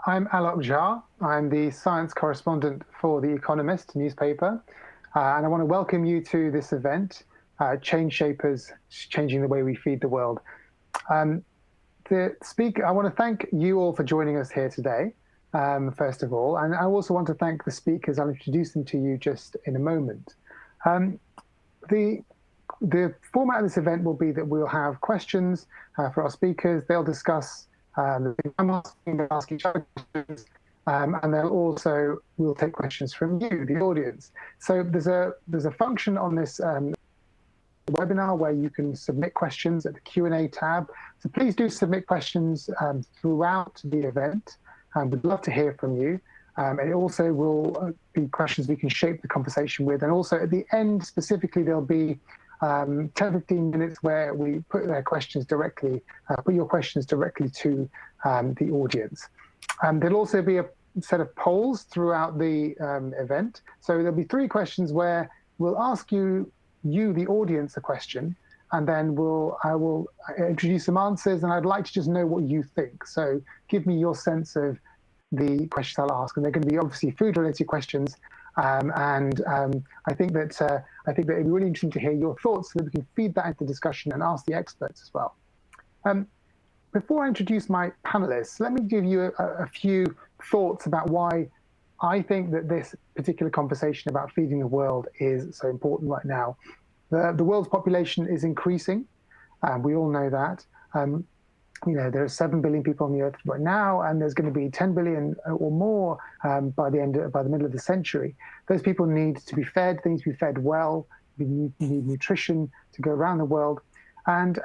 I'm Alok Jha. I'm the science correspondent for The Economist newspaper. And I want to welcome you to this event, ChangeShapers, Changing the Way We Feed the World. I want to thank you all for joining us here today, first of all. And I also want to thank the speakers. I'll introduce them to you just in a moment. The format of this event will be that we'll have questions for our speakers. They'll discuss the thing I'm asking, they'll ask each other questions, and we'll take questions from you, the audience. So there's a function on this webinar where you can submit questions at the Q&A tab. So please do submit questions throughout the event. We'd love to hear from you. And it also will be questions we can shape the conversation with. And also at the end, specifically, there'll be 10-15 minutes where we put your questions directly to the audience. There'll also be a set of polls throughout the event. So there'll be 3 questions where we'll ask you, the audience, a question, and then I will introduce some answers, and I'd like to just know what you think. So give me your sense of the questions I'll ask, and they're going to be obviously food-related questions. I think that it'd be really interesting to hear your thoughts so that we can feed that into the discussion and ask the experts as well. Before I introduce my panelists, let me give you a few thoughts about why I think that this particular conversation about feeding the world is so important right now. The world's population is increasing. We all know that. There are 7 billion people on the earth right now, and there's going to be 10 billion or more by the middle of the century. Those people need to be fed. They need to be fed well. They need nutrition to go around the world, and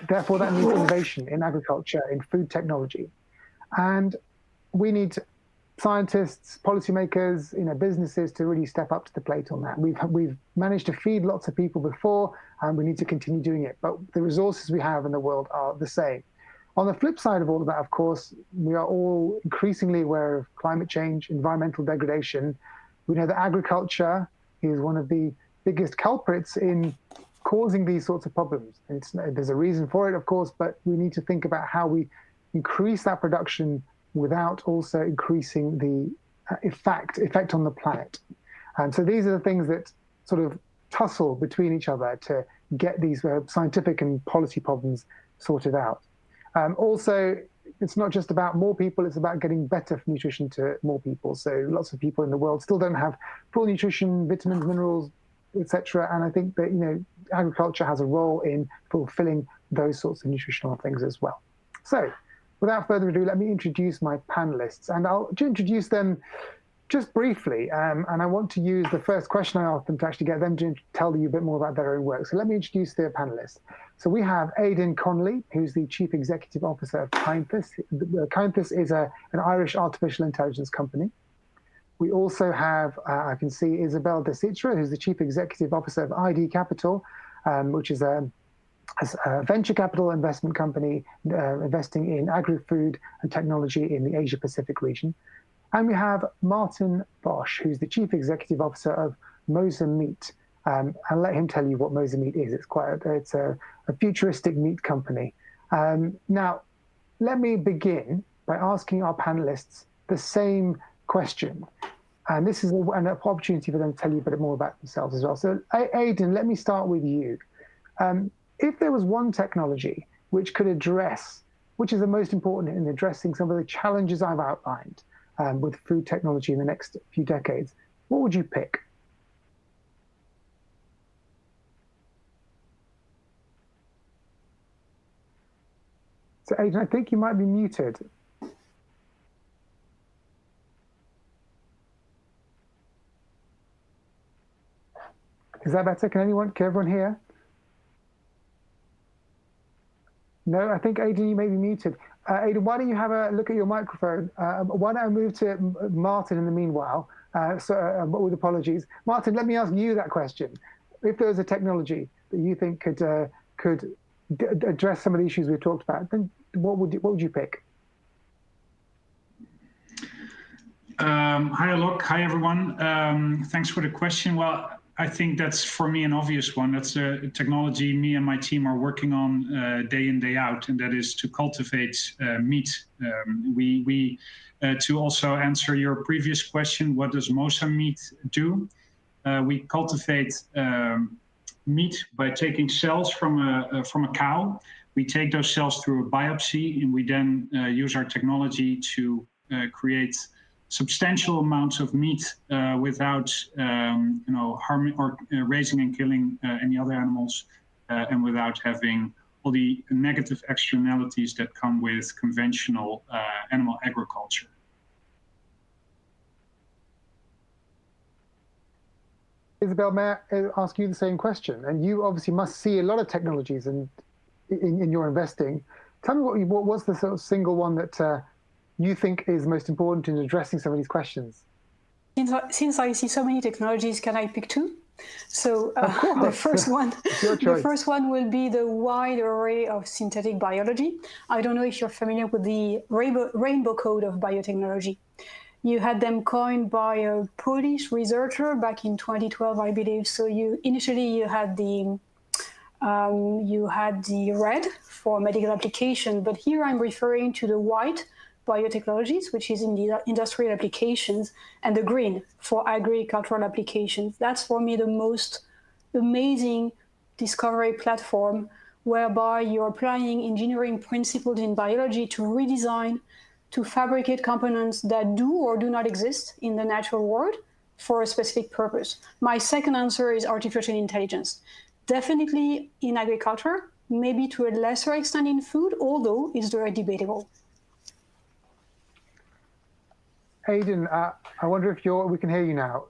therefore that needs innovation in agriculture, in food technology, and we need scientists, policymakers, businesses to really step up to the plate on that. We've managed to feed lots of people before, and we need to continue doing it. But the resources we have in the world are the same. On the flip side of all of that, of course, we are all increasingly aware of climate change, environmental degradation. We know that agriculture is one of the biggest culprits in causing these sorts of problems. There's a reason for it, of course, but we need to think about how we increase that production without also increasing the effect on the planet. And so these are the things that sort of tussle between each other to get these scientific and policy problems sorted out. Also, it's not just about more people, it's about getting better nutrition to more people. So lots of people in the world still don't have full nutrition, vitamins, minerals, etc. And I think that, agriculture has a role in fulfilling those sorts of nutritional things as well. So without further ado, let me introduce my panelists, and I'll introduce them just briefly. And I want to use the first question I asked them to actually get them to tell you a bit more about their own work. So let me introduce their panelists. So we have Aidan Connolly, who's the Chief Executive Officer of Cainthus. Cainthus is an Irish artificial intelligence company. We also have, I can see, Isabelle Decitre, who's the Chief Executive Officer of ID Capital, which is a venture capital investment company investing in agri-food and technology in the Asia-Pacific region. And we have Maarten Bosch, who's the Chief Executive Officer of Mosa Meat. I'll let him tell you what Mosa Meat is. It's a futuristic meat company. Now, let me begin by asking our panelists the same question. And this is an opportunity for them to tell you a bit more about themselves as well. So Aidan, let me start with you. If there was one technology which could address, which is the most important in addressing some of the challenges I've outlined with food technology in the next few decades, what would you pick? So Aidan, I think you might be muted. Is that better? Can everyone hear? No, I think Aidan, you may be muted. Aidan, why don't you have a look at your microphone? Why don't I move to Maarten in the meanwhile? With apologies. Maarten, let me ask you that question. If there was a technology that you think could address some of the issues we've talked about, then what would you pick? Hi, Alok. Hi, everyone. Thanks for the question. Well, I think that's, for me, an obvious one. That's a technology me and my team are working on day in, day out, and that is to cultivate meat. To also answer your previous question, what does Mosa Meat do? We cultivate meat by taking cells from a cow. We take those cells through a biopsy, and we then use our technology to create substantial amounts of meat without harming or raising and killing any other animals, and without having all the negative externalities that come with conventional animal agriculture. Isabelle, may I ask you the same question? And you obviously must see a lot of technologies in your investing. Tell me what's the sort of single one that you think is most important in addressing some of these questions? Since I see so many technologies, can I pick two? So the first one will be the wide array of synthetic biology. I don't know if you're familiar with the rainbow code of biotechnology. You had them coined by a Polish researcher back in 2012, I believe. So initially you had the red for medical application, but here I'm referring to the white biotechnologies, which is in the industrial applications, and the green for agricultural applications. That's for me the most amazing discovery platform, whereby you're applying engineering principles in biology to redesign, to fabricate components that do or do not exist in the natural world for a specific purpose. My second answer is artificial intelligence. Definitely in agriculture, maybe to a lesser extent in food, although it's very debatable. Aidan, I wonder if we can hear you now.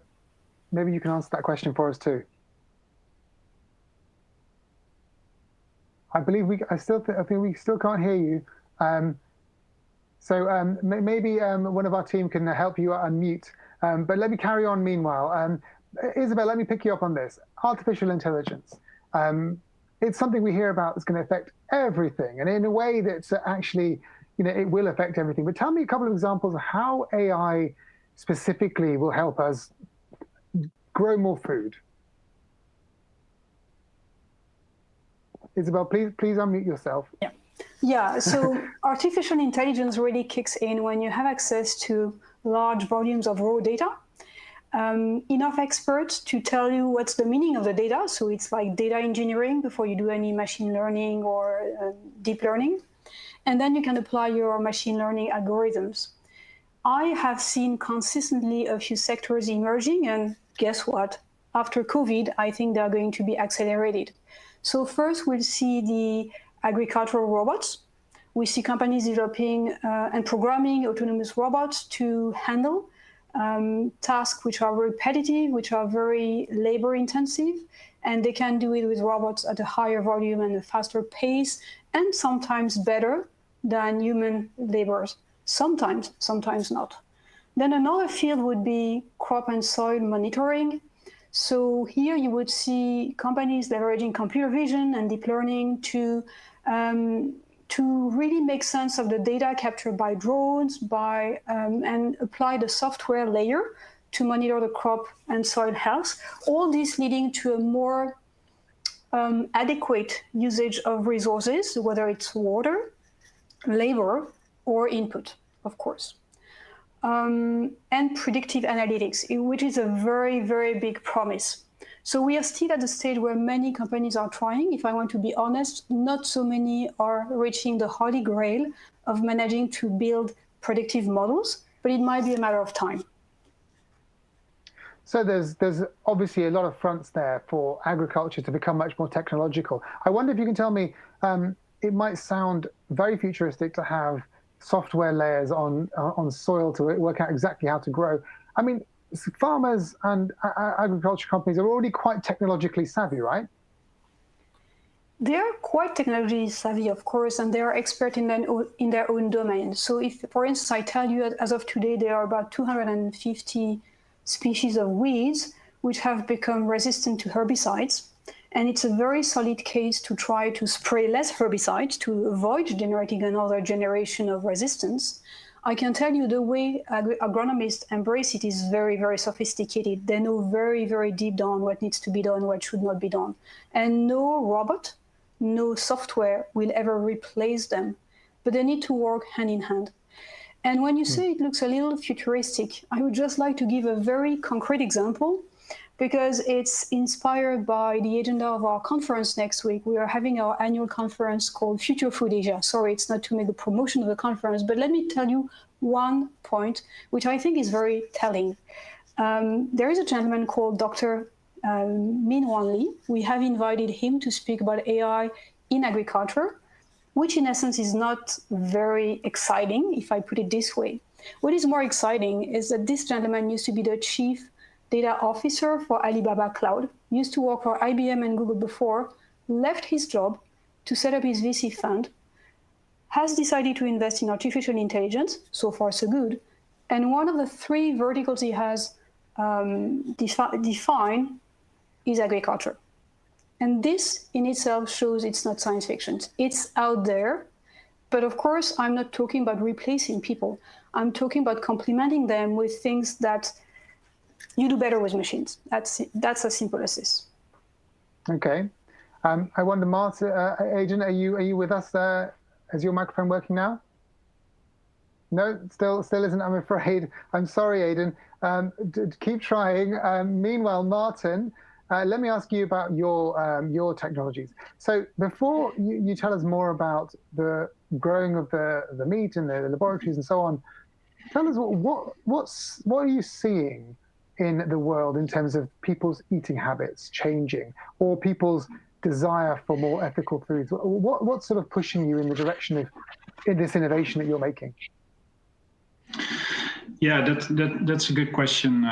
Maybe you can answer that question for us too. I think we still can't hear you. Maybe one of our team can help you unmute. But let me carry on meanwhile. Isabelle, let me pick you up on this. Artificial intelligence. It's something we hear about that's going to affect everything, and in a way that's actually, it will affect everything. But tell me a couple of examples of how AI specifically will help us grow more food. Isabelle, please unmute yourself. Yeah. So artificial intelligence really kicks in when you have access to large volumes of raw data, enough experts to tell you what's the meaning of the data. So it's like data engineering before you do any machine learning or deep learning. And then you can apply your machine learning algorithms. I have seen consistently a few sectors emerging, and guess what? After COVID, I think they're going to be accelerated. So first, we'll see the agricultural robots. We see companies developing and programming autonomous robots to handle tasks which are repetitive, which are very labor intensive, and they can do it with robots at a higher volume and a faster pace, and sometimes better than human laborers. Sometimes not. Then another field would be crop and soil monitoring. So here you would see companies leveraging computer vision and deep learning to really make sense of the data captured by drones, and apply the software layer to monitor the crop and soil health. All this leading to a more adequate usage of resources, whether it's water, labor, or input, of course. And predictive analytics, which is a very, very big promise. So we are still at the stage where many companies are trying. If I want to be honest, not so many are reaching the holy grail of managing to build predictive models, but it might be a matter of time. So there's obviously a lot of fronts there for agriculture to become much more technological. I wonder if you can tell me, it might sound very futuristic to have software layers on soil to work out exactly how to grow. I mean, farmers and agriculture companies are already quite technologically savvy, right? They're quite technology savvy, of course, and they are expert in their own domain. So if, for instance, I tell you as of today, there are about 250 species of weeds which have become resistant to herbicides. And it's a very solid case to try to spray less herbicides to avoid generating another generation of resistance. I can tell you the way agronomists embrace it is very, very sophisticated. They know very, very deep down what needs to be done, what should not be done. And no robot, no software will ever replace them, but they need to work hand in hand. And when you say it looks a little futuristic, I would just like to give a very concrete example, because it's inspired by the agenda of our conference next week. We are having our annual conference called Future Food Asia. Sorry, it's not to make the promotion of the conference, but let me tell you one point, which I think is very telling. There is a gentleman called Dr. Min-Wan Lee. We have invited him to speak about AI in agriculture, which in essence is not very exciting, if I put it this way. What is more exciting is that this gentleman used to be the chief data officer for Alibaba Cloud, used to work for IBM and Google before, left his job to set up his VC fund, has decided to invest in artificial intelligence, so far so good, and one of the 3 verticals he has defined is agriculture. And this in itself shows it's not science fiction. It's out there, but of course I'm not talking about replacing people. I'm talking about complementing them with things that you do better with machines. That's as simple as this. Okay. I wonder, Maarten, Aidan, are you with us? Is your microphone working now? No, still isn't, I'm afraid. I'm sorry, Aidan. Keep trying. Meanwhile, Maarten, let me ask you about your technologies. So before you tell us more about the growing of the meat in the laboratories and so on, tell us what are you seeing in the world in terms of people's eating habits changing, or people's desire for more ethical foods? What's sort of pushing you in the direction of this innovation that you're making? Yeah, that's a good question,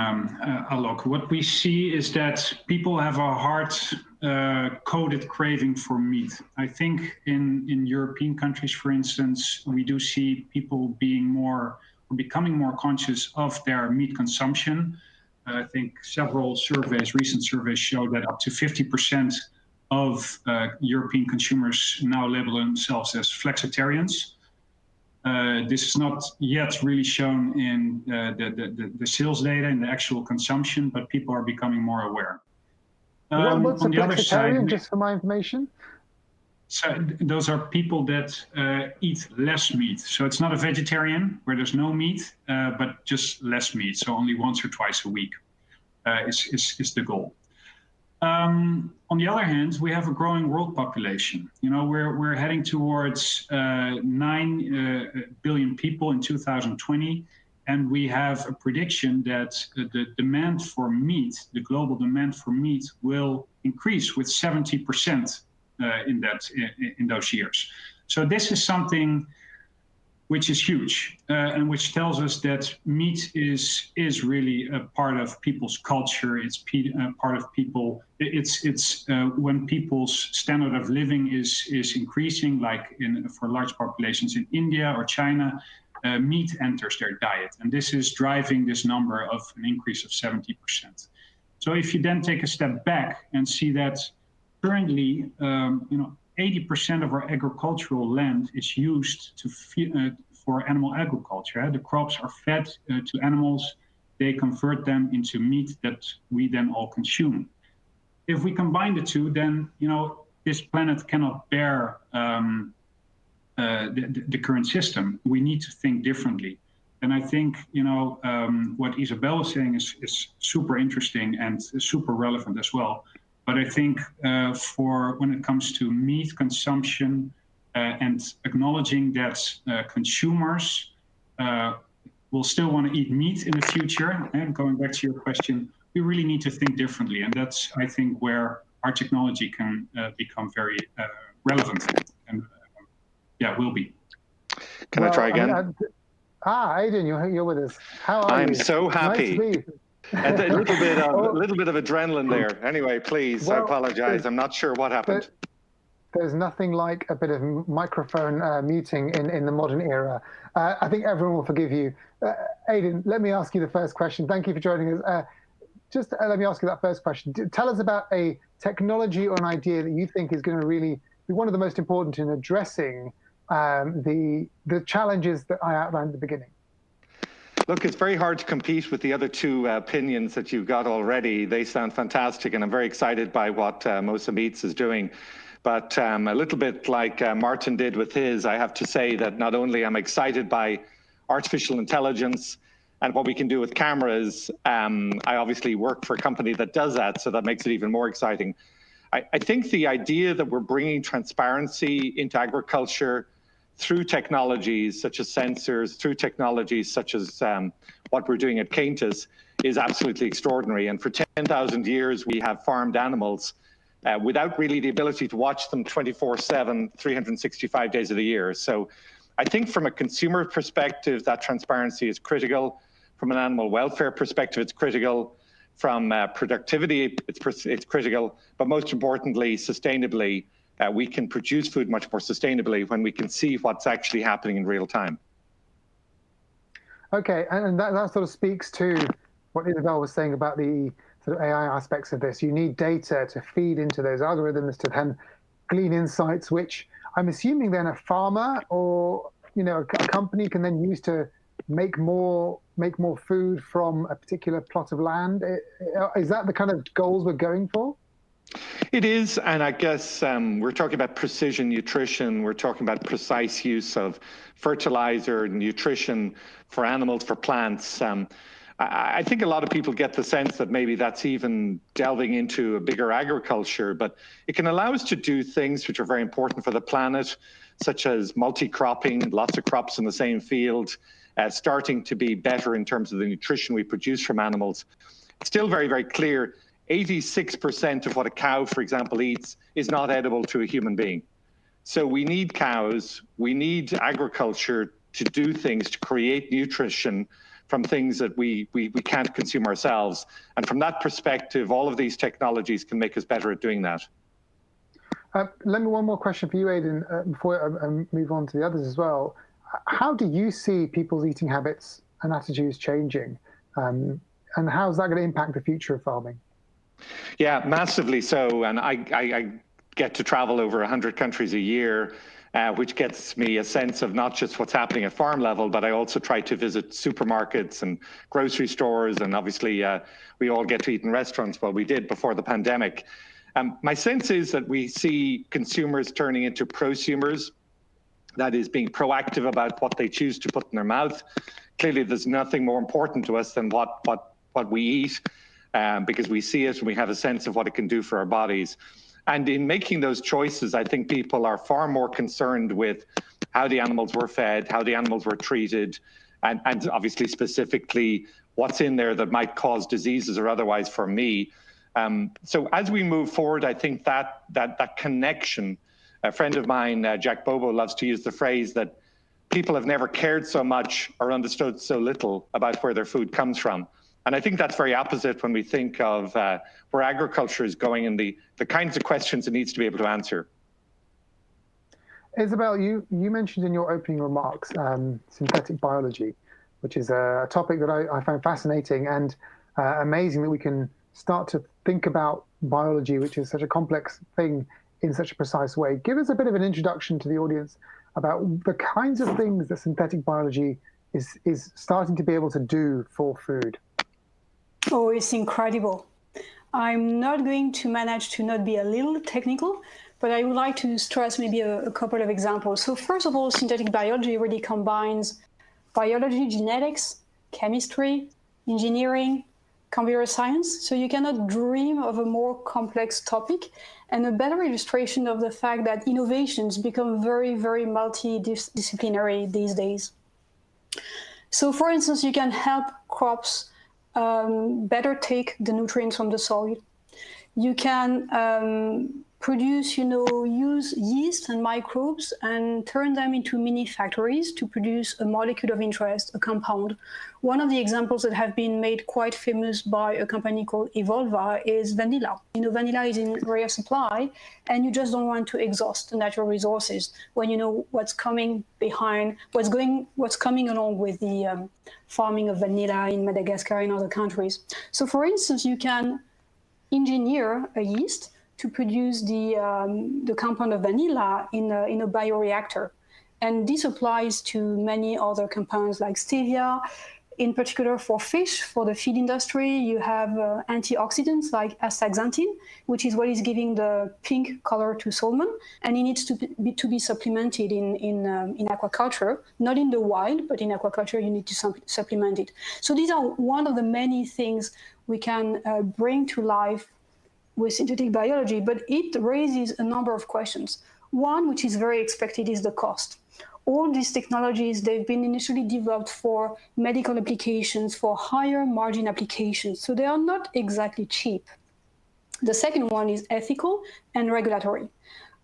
Alok. What we see is that people have a hard-coded craving for meat. I think in European countries, for instance, we do see people becoming more conscious of their meat consumption. I think recent surveys show that up to 50% of European consumers now label themselves as flexitarians. This is not yet really shown in the sales data, in the actual consumption, but people are becoming more aware. What's a flexitarian, just for my information? So those are people that eat less meat. So it's not a vegetarian where there's no meat, but just less meat. So only once or twice a week is the goal. On the other hand, we have a growing world population. You know, we're heading towards 9 billion people in 2020, and we have a prediction that the demand for meat, the global demand for meat, will increase with 70% in those years. So this is something which is huge, and which tells us that meat is really a part of people's culture. It's part of people. It's when people's standard of living is increasing, like for large populations in India or China, meat enters their diet, and this is driving this number of an increase of 70%. So if you then take a step back and see that currently, 80% of our agricultural land is used to for animal agriculture. The crops are fed to animals. They convert them into meat that we then all consume. If we combine the two, then this planet cannot bear the current system. We need to think differently. And I think what Isabelle is saying is super interesting and super relevant as well. But I think for when it comes to meat consumption and acknowledging that consumers will still want to eat meat in the future, and going back to your question, we really need to think differently. And that's, I think, where our technology can become very relevant and will be. Can I try again? Aidan, you're with us. How are you? I'm so happy. Nice to be. A little bit of adrenaline there. Anyway, please, I apologize. I'm not sure what happened. There's nothing like a bit of microphone muting in the modern era. I think everyone will forgive you. Aidan, let me ask you the first question. Thank you for joining us. Let me ask you that first question. Tell us about a technology or an idea that you think is going to really be one of the most important in addressing the challenges that I outlined at the beginning. Look, it's very hard to compete with the other two opinions that you've got already. They sound fantastic, and I'm very excited by what Mosa Meat is doing. But a little bit like Maarten did with his, I have to say that not only am I excited by artificial intelligence and what we can do with cameras, I obviously work for a company that does that, so that makes it even more exciting. I think the idea that we're bringing transparency into agriculture through technologies such as sensors, through technologies such as what we're doing at Cainthus is absolutely extraordinary. And for 10,000 years, we have farmed animals without really the ability to watch them 24/7, 365 days of the year. So I think from a consumer perspective, that transparency is critical. From an animal welfare perspective, it's critical. From productivity, it's critical. But most importantly, sustainably, we can produce food much more sustainably when we can see what's actually happening in real time. Okay, and that sort of speaks to what Isabelle was saying about the sort of AI aspects of this. You need data to feed into those algorithms to then glean insights, which I'm assuming then a farmer or a company can then use to make more food from a particular plot of land. Is that the kind of goals we're going for? It is, and I guess we're talking about precision nutrition. We're talking about precise use of fertilizer, nutrition for animals, for plants. I think a lot of people get the sense that maybe that's even delving into a bigger agriculture, but it can allow us to do things which are very important for the planet, such as multi-cropping, lots of crops in the same field, starting to be better in terms of the nutrition we produce from animals. It's still very, very clear 86% of what a cow, for example, eats is not edible to a human being. So we need cows, we need agriculture to do things, to create nutrition from things that we can't consume ourselves. And from that perspective, all of these technologies can make us better at doing that. One more question for you, Aidan, before I move on to the others as well. How do you see people's eating habits and attitudes changing? And how is that going to impact the future of farming? Yeah, massively so. And I get to travel over 100 countries a year, which gets me a sense of not just what's happening at farm level, but I also try to visit supermarkets and grocery stores. And obviously, we all get to eat in restaurants. Well, we did before the pandemic. My sense is that we see consumers turning into prosumers, that is, being proactive about what they choose to put in their mouth. Clearly, there's nothing more important to us than what we eat. Because we see it and we have a sense of what it can do for our bodies. And in making those choices, I think people are far more concerned with how the animals were fed, how the animals were treated, and obviously specifically what's in there that might cause diseases or otherwise for me. So as we move forward, I think that connection, a friend of mine, Jack Bobo, loves to use the phrase that people have never cared so much or understood so little about where their food comes from. And I think that's very opposite when we think of where agriculture is going and the kinds of questions it needs to be able to answer. Isabelle, you mentioned in your opening remarks synthetic biology, which is a topic that I find fascinating and amazing that we can start to think about biology, which is such a complex thing, in such a precise way. Give us a bit of an introduction to the audience about the kinds of things that synthetic biology is starting to be able to do for food. Oh, it's incredible. I'm not going to manage to not be a little technical, but I would like to stress maybe a couple of examples. So first of all, synthetic biology really combines biology, genetics, chemistry, engineering, computer science. So you cannot dream of a more complex topic and a better illustration of the fact that innovations become very, very multidisciplinary these days. So for instance, you can help crops better take the nutrients from the soil. You can produce, use yeast and microbes and turn them into mini factories to produce a molecule of interest, a compound. One of the examples that have been made quite famous by a company called Evolva is vanilla. Vanilla is in rare supply, and you just don't want to exhaust the natural resources when you know what's coming behind, what's coming along with the farming of vanilla in Madagascar and other countries. So, for instance, you can engineer a yeast to produce the compound of vanilla in a bioreactor. And this applies to many other compounds like stevia. In particular for fish, for the feed industry, you have antioxidants like astaxanthin, which is what is giving the pink color to salmon, and it needs to be supplemented in aquaculture, not in the wild, but in aquaculture you need to supplement it. So these are one of the many things we can bring to life with synthetic biology, but it raises a number of questions. One, which is very expected, is the cost. All these technologies, they've been initially developed for medical applications, for higher margin applications. So they are not exactly cheap. The second one is ethical and regulatory.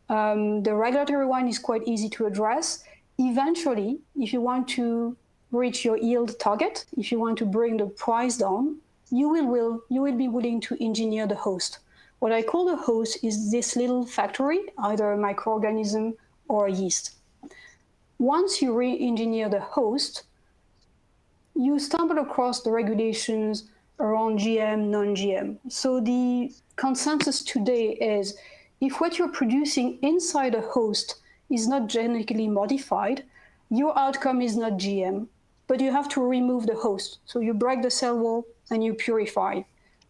The regulatory one is quite easy to address. Eventually, if you want to reach your yield target, if you want to bring the price down, you will be willing to engineer the host. What I call the host is this little factory, either a microorganism or a yeast. Once you re-engineer the host, you stumble across the regulations around GM, non-GM. So the consensus today is if what you're producing inside a host is not genetically modified, your outcome is not GM, but you have to remove the host. So you break the cell wall and you purify.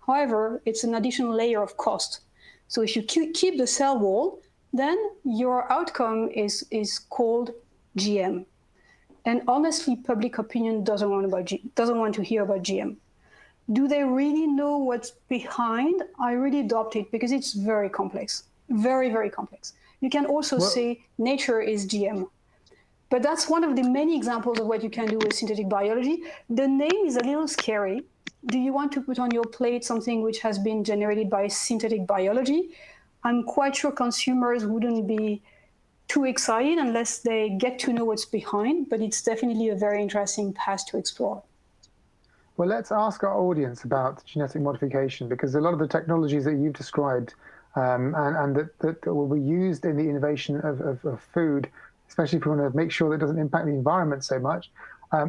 However, it's an additional layer of cost. So if you keep the cell wall, then your outcome is called GM. And honestly, public opinion doesn't want to hear about GM. Do they really know what's behind? I really doubt it because it's very complex, very, very complex. You can also say nature is GM. But that's one of the many examples of what you can do with synthetic biology. The name is a little scary. Do you want to put on your plate something which has been generated by synthetic biology? I'm quite sure consumers wouldn't be too excited unless they get to know what's behind, but it's definitely a very interesting path to explore. Well, let's ask our audience about genetic modification, because a lot of the technologies that you've described and that will be used in the innovation of food, especially if we want to make sure that it doesn't impact the environment so much,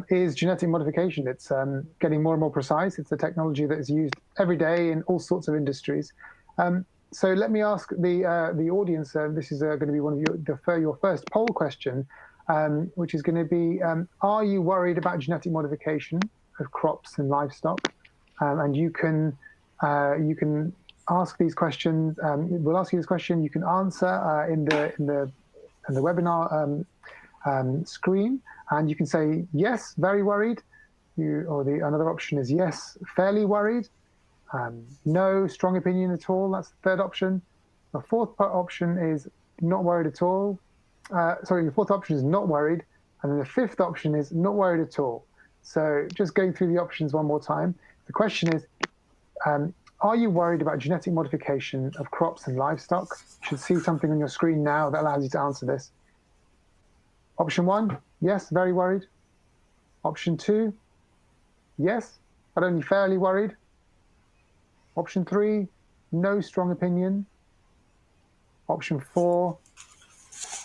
is genetic modification. It's getting more and more precise. It's a technology that is used every day in all sorts of industries. So let me ask the audience, this is going to be one of your first poll question, which is going to be, are you worried about genetic modification of crops and livestock? And you can ask these questions. We'll ask you this question. You can answer in the webinar screen, and you can say yes, very worried. Another option is yes, fairly worried. No, strong opinion at all. That's the third option. The fourth option is not worried at all. The fourth option is not worried. And then the fifth option is not worried at all. So just going through the options one more time. The question is, are you worried about genetic modification of crops and livestock? You should see something on your screen now that allows you to answer this. Option 1, yes, very worried. Option 2, yes, but only fairly worried. Option 3, no strong opinion. Option 4,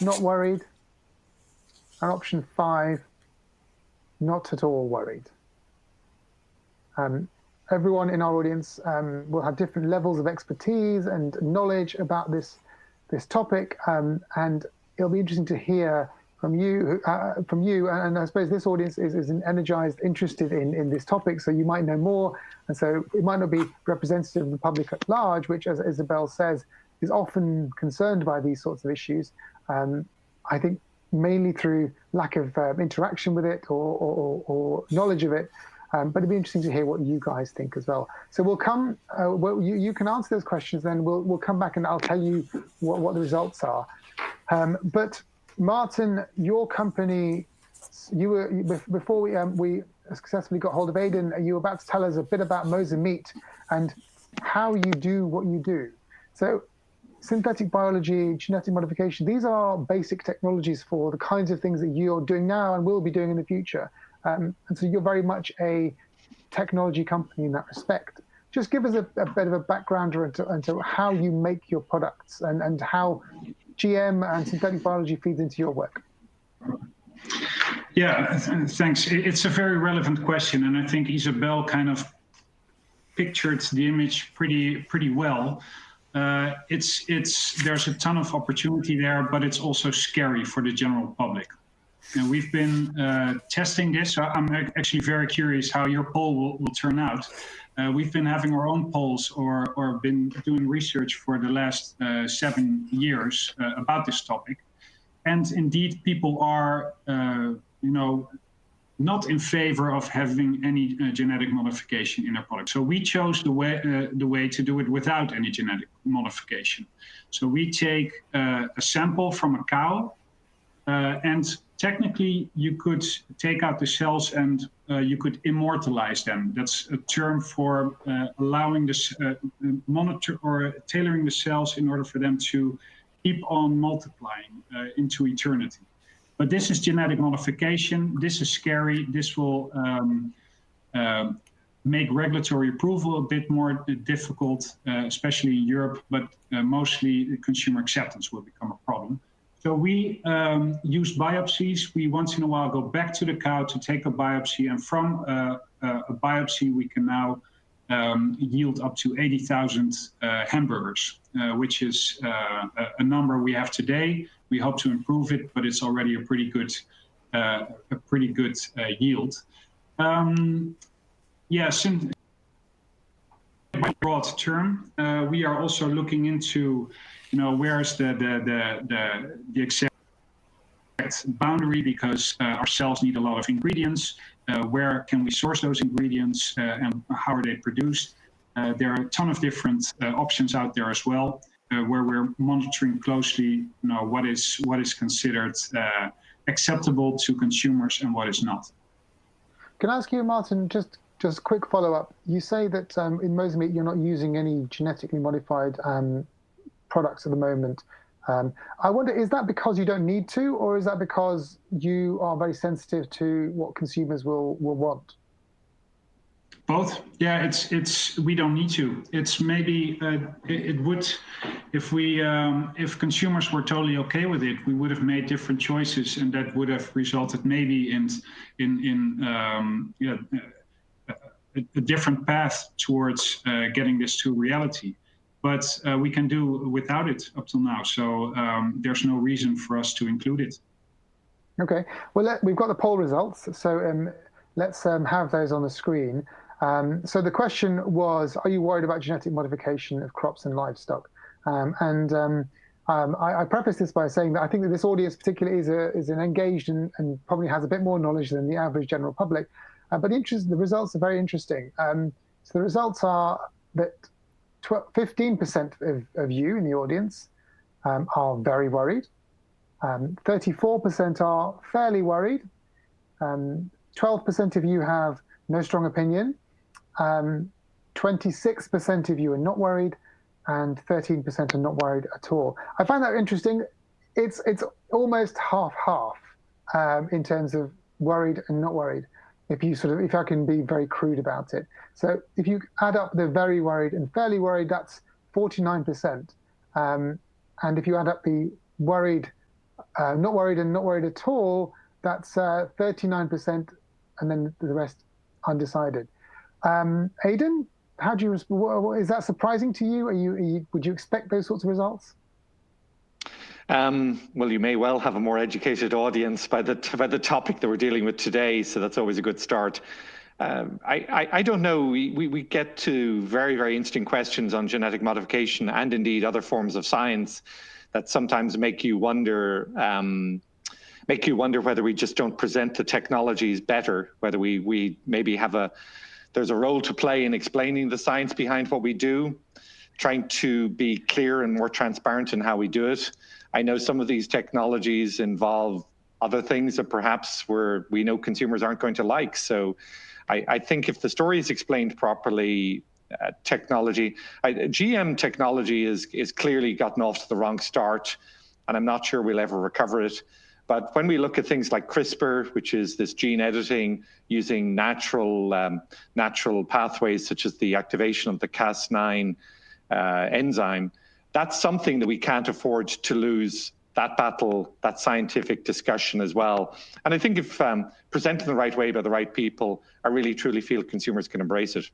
not worried. And option 5, not at all worried. Everyone in our audience will have different levels of expertise and knowledge about this topic, and it'll be interesting to hear from you. And I suppose this audience is energized, interested in this topic, so you might know more, and so it might not be representative of the public at large, which, as Isabelle says, is often concerned by these sorts of issues. I think mainly through lack of interaction with it or knowledge of it. But it'd be interesting to hear what you guys think as well. So we'll come. You can answer those questions, then we'll come back and I'll tell you what the results are. But Maarten, your company, before we successfully got hold of Aidan, you were about to tell us a bit about Mosa Meat and how you do what you do. So synthetic biology, genetic modification, these are basic technologies for the kinds of things that you're doing now and will be doing in the future. And so you're very much a technology company in that respect. Just give us a bit of a background into how you make your products and how GM and synthetic biology feeds into your work. Yeah, thanks. It's a very relevant question, and I think Isabelle kind of pictured the image pretty well. There's a ton of opportunity there, but it's also scary for the general public. And we've been testing this. So I'm actually very curious how your poll will turn out. We've been having our own polls or been doing research for the last 7 years about this topic. And indeed, people are, not in favor of having any genetic modification in their product. So we chose the way to do it without any genetic modification. So we take a sample from a cow, and technically you could take out the cells and you could immortalize them. That's a term for allowing this monitor or tailoring the cells in order for them to keep on multiplying into eternity. But this is genetic modification. This is scary. This will make regulatory approval a bit more difficult, especially in Europe, but mostly consumer acceptance will become a problem. So we use biopsies. We once in a while go back to the cow to take a biopsy, and from a biopsy we can now yield up to 80,000 hamburgers, which is a number we have today. We hope to improve it, but it's already a pretty good yield. Yes, in broad term, we are also looking into, where's the exact boundary, because our cells need a lot of ingredients. Where can we source those ingredients and how are they produced? There are a ton of different options out there as well, where we're monitoring closely, what is considered acceptable to consumers and what is not. Can I ask you, Maarten, just a quick follow-up? You say that in Mosa Meat you're not using any genetically modified products at the moment. I wonder, is that because you don't need to, or is that because you are very sensitive to what consumers will want? Both. Yeah, it's we don't need to. It's maybe it would, if consumers were totally okay with it, we would have made different choices, and that would have resulted maybe in a different path towards getting this to reality. But we can do without it up till now. So there's no reason for us to include it. Okay. Well, we've got the poll results. So let's have those on the screen. So the question was, are you worried about genetic modification of crops and livestock? I preface this by saying that I think that this audience particularly is an engaged and probably has a bit more knowledge than the average general public. But the results are very interesting. So the results are that 15% of you in the audience are very worried. 34% are fairly worried. 12% of you have no strong opinion. 26% of you are not worried, and 13% are not worried at all. I find that interesting. It's almost half-half in terms of worried and not worried. If I can be very crude about it. So if you add up the very worried and fairly worried, that's 49%. And if you add up the worried, not worried and not worried at all, that's 39%, and then the rest undecided. Aidan, how do you respond? Is that surprising to you? Would you expect those sorts of results? Well, you may well have a more educated audience by the topic that we're dealing with today, so that's always a good start. I don't know. We get to very, very interesting questions on genetic modification and indeed other forms of science that sometimes make you wonder whether we just don't present the technologies better, whether we maybe there's a role to play in explaining the science behind what we do, trying to be clear and more transparent in how we do it. I know some of these technologies involve other things that perhaps we know consumers aren't going to like. So I think if the story is explained properly, GM technology is clearly gotten off to the wrong start, and I'm not sure we'll ever recover it. But when we look at things like CRISPR, which is this gene editing using natural pathways, such as the activation of the Cas9 enzyme, that's something that we can't afford to lose that battle, that scientific discussion as well. And I think if presented the right way by the right people, I really truly feel consumers can embrace it.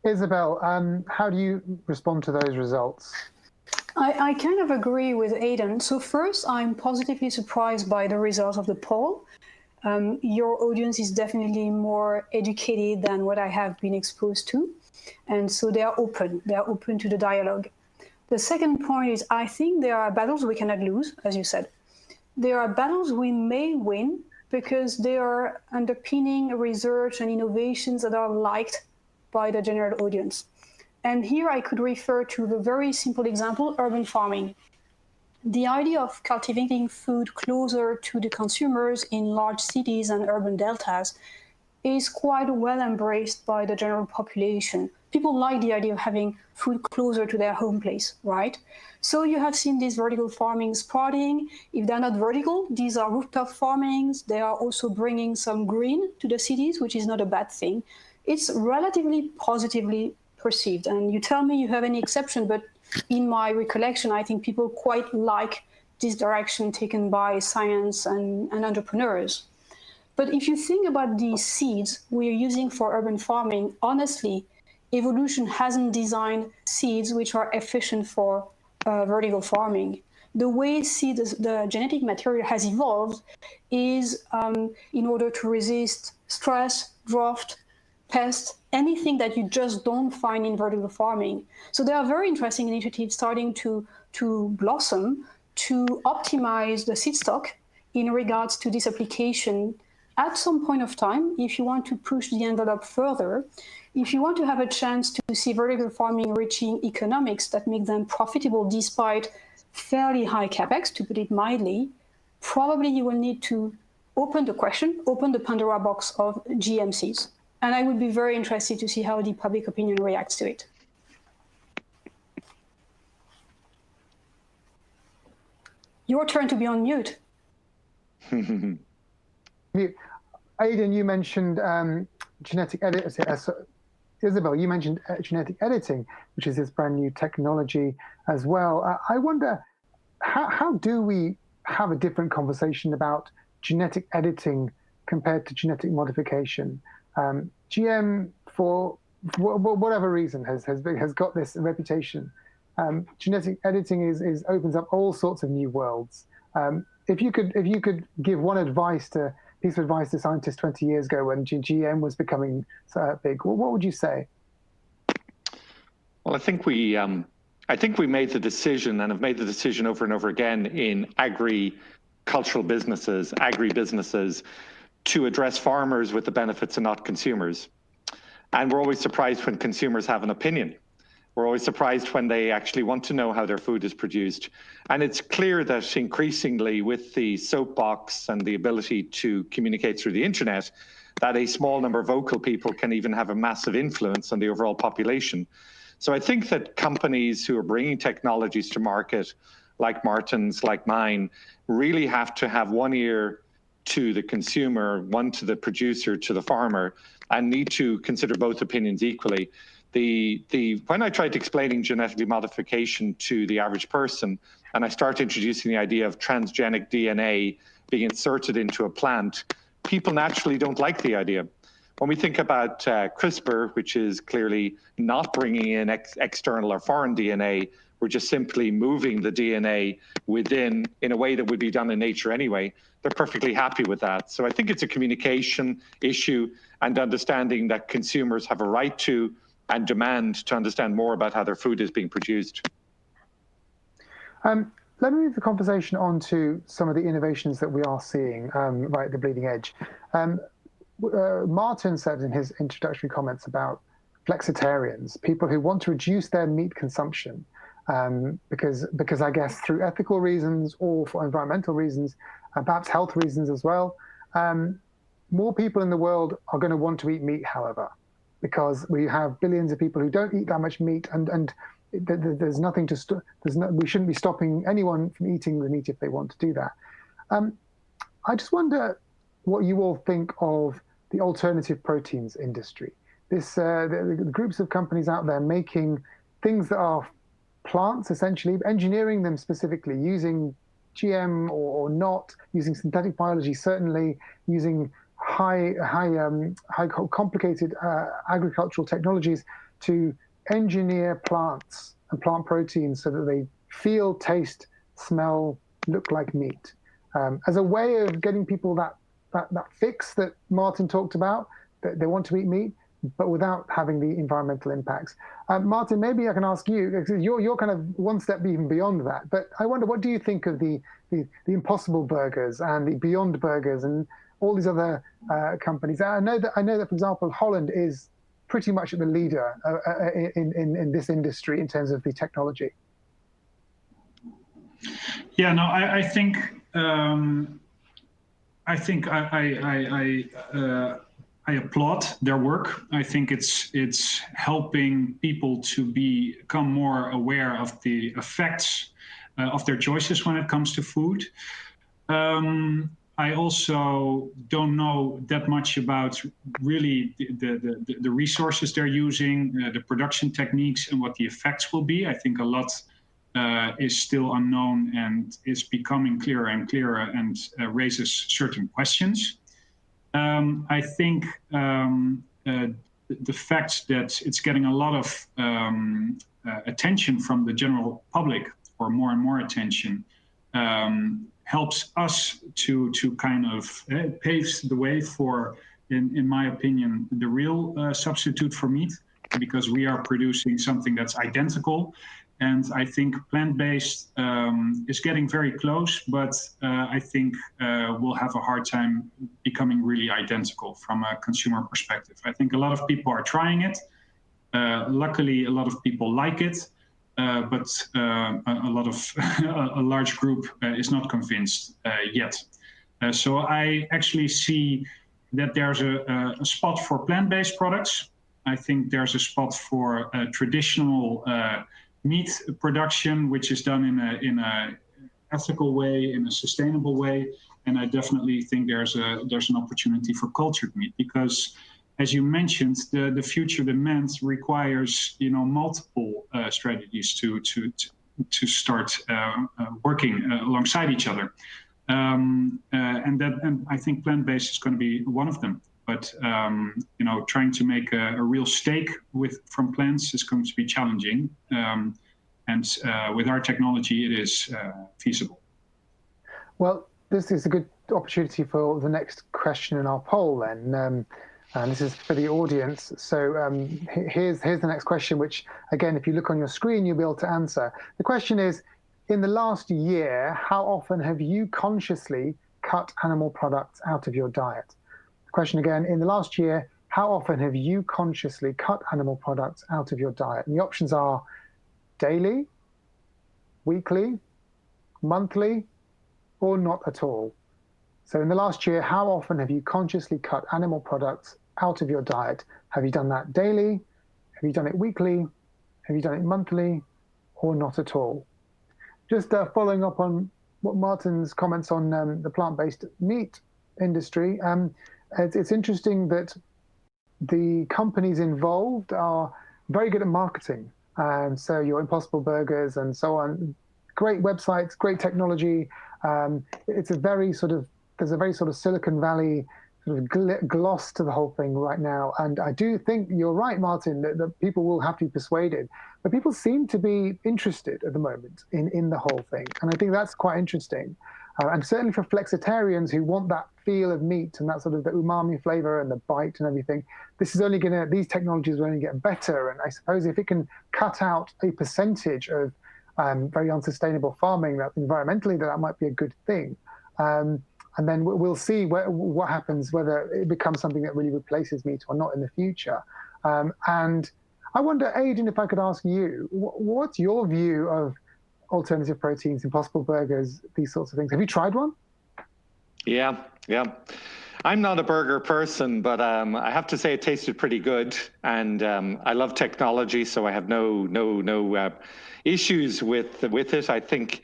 Isabelle, how do you respond to those results? I kind of agree with Aidan. So first, I'm positively surprised by the results of the poll. Your audience is definitely more educated than what I have been exposed to. And so they are open to the dialogue. The second point is, I think there are battles we cannot lose, as you said. There are battles we may win because they are underpinning research and innovations that are liked by the general audience. And here I could refer to the very simple example, urban farming. The idea of cultivating food closer to the consumers in large cities and urban deltas is quite well embraced by the general population. People like the idea of having food closer to their home place, right? So you have seen these vertical farming sprouting. If they're not vertical, these are rooftop farmings. They are also bringing some green to the cities, which is not a bad thing. It's relatively positively perceived. And you tell me you have any exception, but in my recollection, I think people quite like this direction taken by science and entrepreneurs. But if you think about the seeds we're using for urban farming, honestly, evolution hasn't designed seeds which are efficient for vertical farming. The way the genetic material has evolved is in order to resist stress, drought, pests, anything that you just don't find in vertical farming. So there are very interesting initiatives starting to blossom to optimize the seed stock in regards to this application at some point of time. If you want to push the envelope further, if you want to have a chance to see vertical farming reaching economics that make them profitable despite fairly high capex, to put it mildly, probably you will need to open the Pandora box of GMCs. And I would be very interested to see how the public opinion reacts to it. Your turn to be on mute. Aidan, you mentioned genetic editing. Isabelle, you mentioned genetic editing, which is this brand new technology as well. I wonder, how do we have a different conversation about genetic editing compared to genetic modification? GM, for whatever reason, has got this reputation. Genetic editing opens up all sorts of new worlds. If you could give one piece of advice to scientists 20 years ago when GM was becoming big, what would you say? Well, I think we made the decision, and have made the decision over and over again in agricultural businesses, agribusinesses, to address farmers with the benefits and not consumers. And we're always surprised when consumers have an opinion. We're always surprised when they actually want to know how their food is produced. And it's clear that increasingly with the soapbox and the ability to communicate through the internet, that a small number of vocal people can even have a massive influence on the overall population. So I think that companies who are bringing technologies to market, like Maarten's, like mine, really have to have one ear to the consumer, one to the producer, to the farmer, and need to consider both opinions equally. When I tried explaining genetic modification to the average person, and I started introducing the idea of transgenic DNA being inserted into a plant, people naturally don't like the idea. When we think about CRISPR, which is clearly not bringing in external or foreign DNA, we're just simply moving the DNA within in a way that would be done in nature anyway. They're perfectly happy with that. So I think it's a communication issue and understanding that consumers have a right to and demand to understand more about how their food is being produced. Let me move the conversation on to some of the innovations that we are seeing right at the bleeding edge. Maarten said in his introductory comments about flexitarians, people who want to reduce their meat consumption because I guess through ethical reasons or for environmental reasons, and perhaps health reasons as well. More people in the world are going to want to eat meat, however, because we have billions of people who don't eat that much meat, and there's nothing to we shouldn't be stopping anyone from eating the meat if they want to do that. I just wonder what you all think of the alternative proteins industry. The groups of companies out there making things that are plants, essentially, engineering them specifically, using GM or not, using synthetic biology, certainly using high complicated agricultural technologies to engineer plants and plant proteins so that they feel, taste, smell, look like meat, as a way of getting people that fix that Maarten talked about, that they want to eat meat, but without having the environmental impacts. Maarten, maybe I can ask you, because you're kind of one step even beyond that, but I wonder, what do you think of the Impossible Burgers and the Beyond Burgers and all these other companies? I know that, for example, Holland is pretty much the leader in this industry in terms of the technology. Yeah, no, I think I applaud their work. I think it's helping people to become more aware of the effects of their choices when it comes to food. I also don't know that much about really the resources they're using, the production techniques, and what the effects will be. I think a lot is still unknown and is becoming clearer and clearer and raises certain questions. I think the fact that it's getting a lot of attention from the general public, or more and more attention, helps us to kind of paves the way for, in my opinion, the real substitute for meat, because we are producing something that's identical. And I think plant-based is getting very close, but I think we'll have a hard time becoming really identical from a consumer perspective. I think a lot of people are trying it. Luckily, a lot of people like it, but a large group is not convinced yet. So I actually see that there's a spot for plant-based products. I think there's a spot for traditional meat production, which is done in a ethical way, in a sustainable way, and I definitely think there's an opportunity for cultured meat, because, as you mentioned, the future demand requires multiple strategies to start working alongside each other, and I think plant-based is going to be one of them. But trying to make a real steak from plants is going to be challenging, and with our technology, it is feasible. Well, this is a good opportunity for the next question in our poll, then. And this is for the audience. So here's the next question, which, again, if you look on your screen, you'll be able to answer. The question is, in the last year, how often have you consciously cut animal products out of your diet? Question again, in the last year, how often have you consciously cut animal products out of your diet? And the options are daily, weekly, monthly, or not at all. So in the last year, how often have you consciously cut animal products out of your diet? Have you done that daily? Have you done it weekly? Have you done it monthly, or not at all? Just following up on what Maarten's comments on the plant-based meat industry, it's interesting that the companies involved are very good at marketing. So your Impossible Burgers and so on, great websites, great technology. There's a very sort of Silicon Valley sort of gloss to the whole thing right now. And I do think you're right, Maarten, that people will have to be persuaded. But people seem to be interested at the moment in the whole thing. And I think that's quite interesting. And certainly for flexitarians who want that feel of meat and that sort of the umami flavor and the bite and everything, these technologies will only get better. And I suppose if it can cut out a percentage of very unsustainable farming, that environmentally that might be a good thing. And then we'll see what happens, whether it becomes something that really replaces meat or not in the future. And I wonder, Aidan, if I could ask you, what's your view of alternative proteins, Impossible Burgers, these sorts of things? Have you tried one? Yeah. I'm not a burger person, but I have to say it tasted pretty good. And I love technology, so I have no issues with it. I think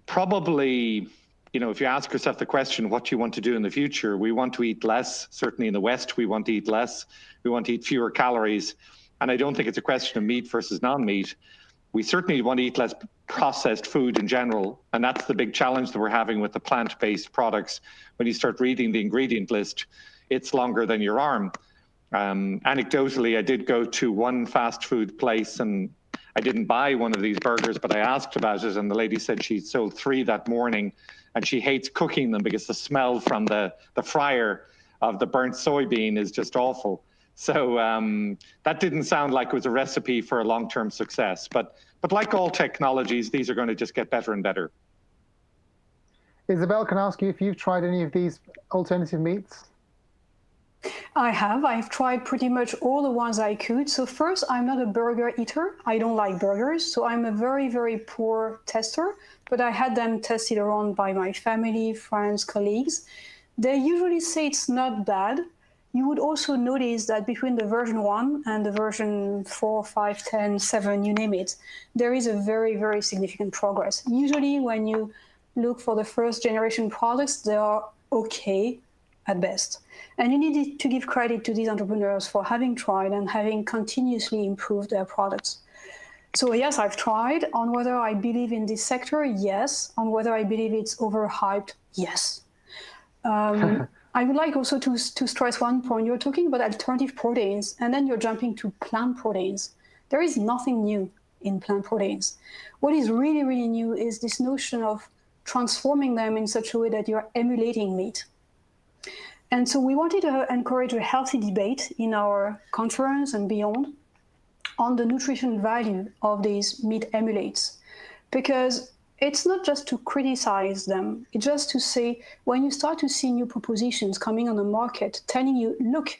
probably, if you ask yourself the question, what do you want to do in the future? We want to eat less. Certainly in the West, we want to eat less. We want to eat fewer calories. And I don't think it's a question of meat versus non-meat. We certainly want to eat less processed food in general. And that's the big challenge that we're having with the plant-based products. When you start reading the ingredient list, it's longer than your arm. Anecdotally, I did go to one fast food place and I didn't buy one of these burgers, but I asked about it, and the lady said she sold 3 that morning, and she hates cooking them because the smell from the fryer of the burnt soybean is just awful. So that didn't sound like it was a recipe for a long-term success. But like all technologies, these are going to just get better and better. Isabelle, can I ask you if you've tried any of these alternative meats? I have. I've tried pretty much all the ones I could. So first, I'm not a burger eater. I don't like burgers. So I'm a very, very poor tester. But I had them tested around by my family, friends, colleagues. They usually say it's not bad. You would also notice that between the version 1 and the version 4, 5, 10, 7, you name it, there is a very, very significant progress. Usually when you look for the first generation products, they are okay at best. And you need to give credit to these entrepreneurs for having tried and having continuously improved their products. So yes, I've tried. On whether I believe in this sector, yes. On whether I believe it's overhyped, yes. I would like also to stress one point. You're talking about alternative proteins, and then you're jumping to plant proteins. There is nothing new in plant proteins. What is really, really new is this notion of transforming them in such a way that you're emulating meat. And so we wanted to encourage a healthy debate in our conference and beyond on the nutrition value of these meat emulates, because it's not just to criticize them. It's just to say, when you start to see new propositions coming on the market telling you, look,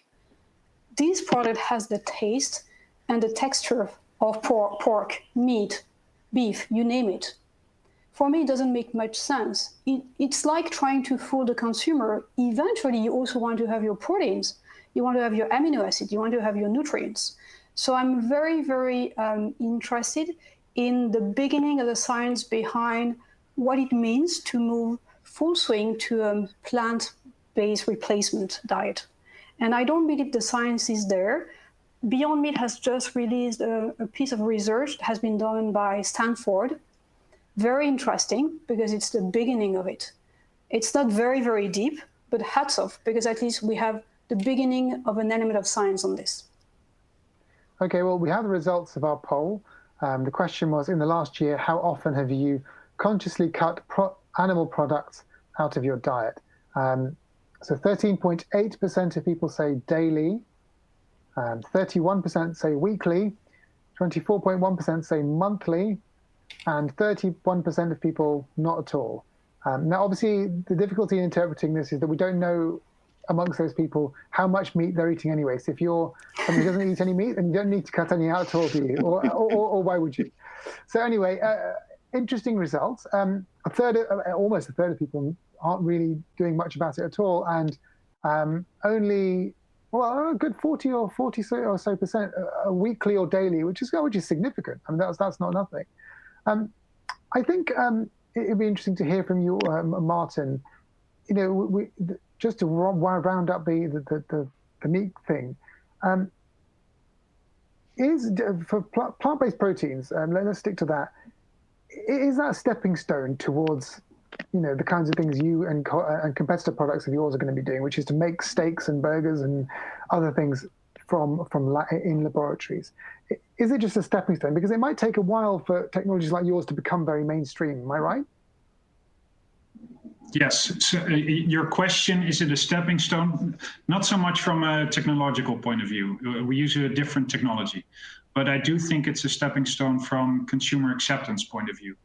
this product has the taste and the texture of pork, meat, beef, you name it. For me, it doesn't make much sense. It's like trying to fool the consumer. Eventually, you also want to have your proteins. You want to have your amino acids. You want to have your nutrients. So I'm very, very interested in the beginning of the science behind what it means to move full swing to a plant-based replacement diet. And I don't believe the science is there. Beyond Meat has just released a piece of research that has been done by Stanford. Very interesting, because it's the beginning of it. It's not very, very deep, but hats off, because at least we have the beginning of an element of science on this. Okay, well, we have the results of our poll. The question was, in the last year, how often have you consciously cut animal products out of your diet? So 13.8% of people say daily, 31% say weekly, 24.1% say monthly, and 31% of people not at all. Now, obviously, the difficulty in interpreting this is that we don't know amongst those people how much meat they're eating anyway. So if you're someone who doesn't eat any meat, then you don't need to cut any out at all, do you? Or why would you? So anyway, interesting results. Almost a third of people aren't really doing much about it at all, and only, well, a good 40 or so percent weekly or daily, which is significant. I mean, that's not nothing. I think it'd be interesting to hear from you, Maarten. You know, just to round up the meat thing, is for plant-based proteins. Let's stick to that. Is that a stepping stone towards, you know, the kinds of things you and competitor products of yours are going to be doing, which is to make steaks and burgers and other things in laboratories? Is it just a stepping stone? Because it might take a while for technologies like yours to become very mainstream. Am I right? Yes. So, your question, is it a stepping stone? Not so much from a technological point of view. We use a different technology. But I do think it's a stepping stone from consumer acceptance point of view.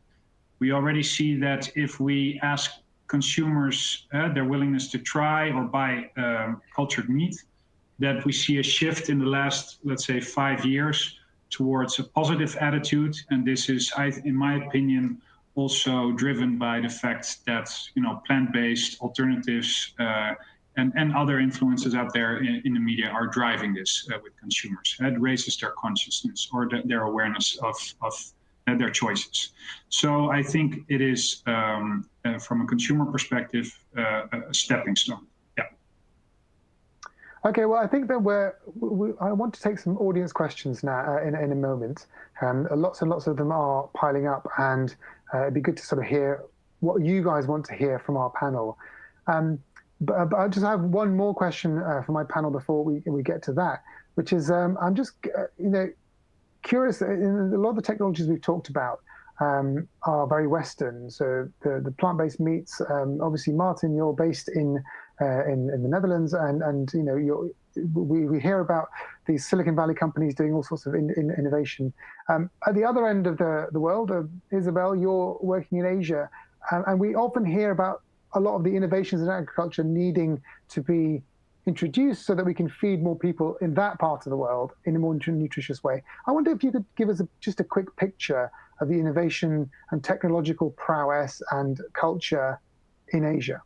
We already see that if we ask consumers their willingness to try or buy cultured meat, that we see a shift in the last, let's say, 5 years towards a positive attitude. And this is, in my opinion, also driven by the fact that, you know, plant-based alternatives and other influences out there in the media are driving this with consumers. It raises their consciousness or their awareness of their choices. So I think it is, from a consumer perspective, a stepping stone. Yeah. Okay, well, I think that I want to take some audience questions now in a moment. Lots and lots of them are piling up, and it'd be good to sort of hear what you guys want to hear from our panel. But I just have one more question for my panel before we get to that, which is I'm just, you know, curious, in a lot of the technologies we've talked about are very Western. So the plant-based meats, obviously, Maarten, you're based in the Netherlands, and you know, we hear about these Silicon Valley companies doing all sorts of innovation. At the other end of the world, Isabelle, you're working in Asia, and we often hear about a lot of the innovations in agriculture needing to be introduced so that we can feed more people in that part of the world in a more nutritious way. I wonder if you could give us just a quick picture of the innovation and technological prowess and culture in Asia.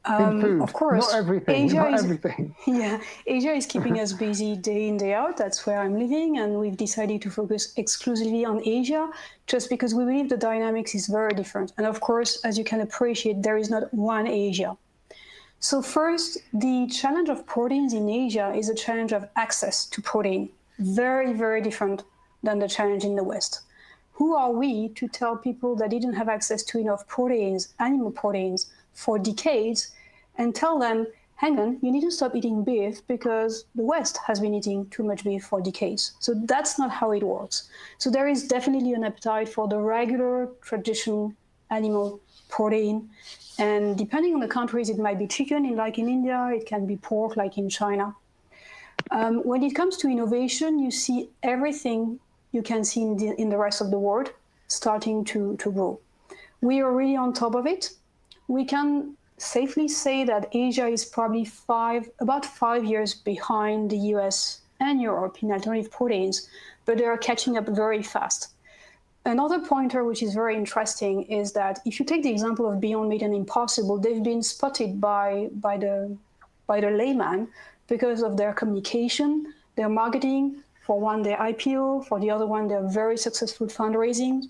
In food, of course, not everything. Yeah, Asia is keeping us busy day in, day out. That's where I'm living, and we've decided to focus exclusively on Asia just because we believe the dynamics is very different. And of course, as you can appreciate, there is not one Asia. So first, the challenge of proteins in Asia is a challenge of access to protein, very, very different than the challenge in the West. Who are we to tell people that didn't have access to enough proteins, animal proteins, for decades, and tell them, hang on, you need to stop eating beef because the West has been eating too much beef for decades. So that's not how it works. So there is definitely an appetite for the regular, traditional animal protein. And depending on the countries, it might be chicken, like in India, it can be pork, like in China. When it comes to innovation, you see everything you can see in the rest of the world starting to grow. We are really on top of it. We can safely say that Asia is probably about 5 years behind the US and Europe in alternative proteins, but they are catching up very fast. Another pointer which is very interesting is that if you take the example of Beyond Meat and Impossible, they've been spotted by the layman because of their communication, their marketing. For one, their IPO. For the other one, their very successful fundraising.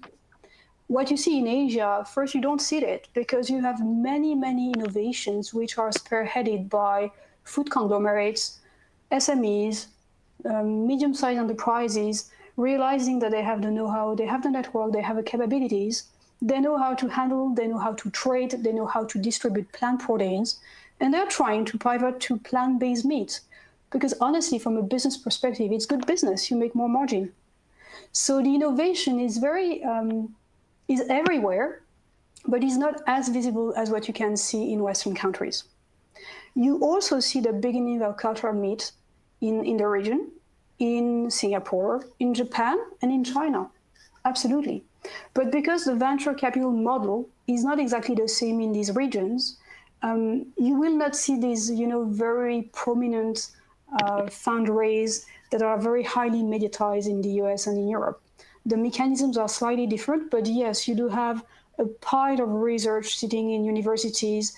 What you see in Asia, first, you don't see it because you have many, many innovations which are spearheaded by food conglomerates, SMEs, medium-sized enterprises, realizing that they have the know-how, they have the network, they have the capabilities, they know how to handle, they know how to trade, they know how to distribute plant proteins, and they're trying to pivot to plant-based meat. Because honestly, from a business perspective, it's good business, you make more margin. So the innovation is is everywhere, but is not as visible as what you can see in Western countries. You also see the beginning of cultural meat in the region, in Singapore, in Japan, and in China. Absolutely. But because the venture capital model is not exactly the same in these regions, you will not see these, very prominent fundraise that are very highly mediatized in the US and in Europe. The mechanisms are slightly different, but yes, you do have a pile of research sitting in universities,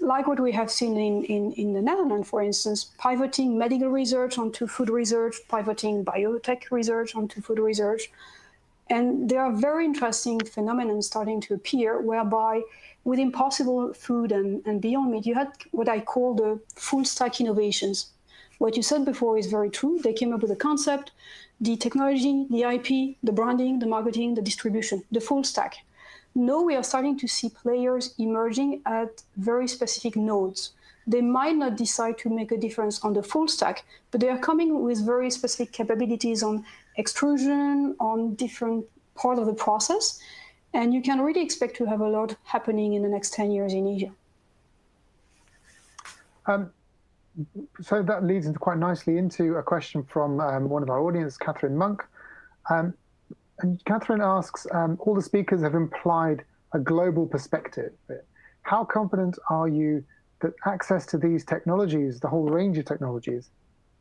like what we have seen in the Netherlands, for instance, pivoting medical research onto food research, pivoting biotech research onto food research. And there are very interesting phenomena starting to appear, whereby with Impossible Food and Beyond Meat, you had what I call the full stack innovations. What you said before is very true. They came up with the concept, the technology, the IP, the branding, the marketing, the distribution, the full stack. Now we are starting to see players emerging at very specific nodes. They might not decide to make a difference on the full stack, but they are coming with very specific capabilities on extrusion, on different part of the process. And you can really expect to have a lot happening in the next 10 years in Asia. So that leads into quite nicely into a question from one of our audience, Catherine Monk. And Catherine asks, all the speakers have implied a global perspective. How confident are you that access to these technologies, the whole range of technologies,